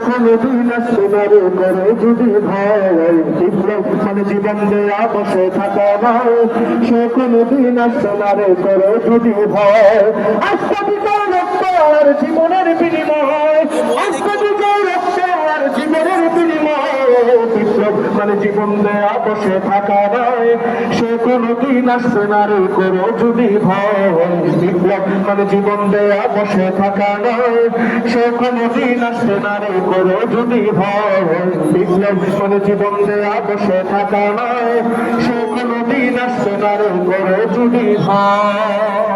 কোনদিন আসবে না রে করে যদি ভয়, বিপ্লব মানে জীবন দেয়া বসে থাকা নয়। সে কোনদিন আসবে না রে করে যদি ভয়, আজকে বিজয় রক্ত আর জীবনের বিনিময়, আজকে বিজয় রক্ত আর জীবনের বিনিময়। বিপ্লব মানে জীবন দেয়া বসে থাকা নয়। সে কোনদিন আসবে না রে করে যদি ভয়, বিপ্লব মানে জীবন দেয়া বসে থাকা নয়। সে কোনদিন আসবে না রে করে যদি ভয়, বিপ্লব মানে জীবন দেয়া বসে থাকা নয়। সে কোনদিন আসবে না রে করে যদি ভয়।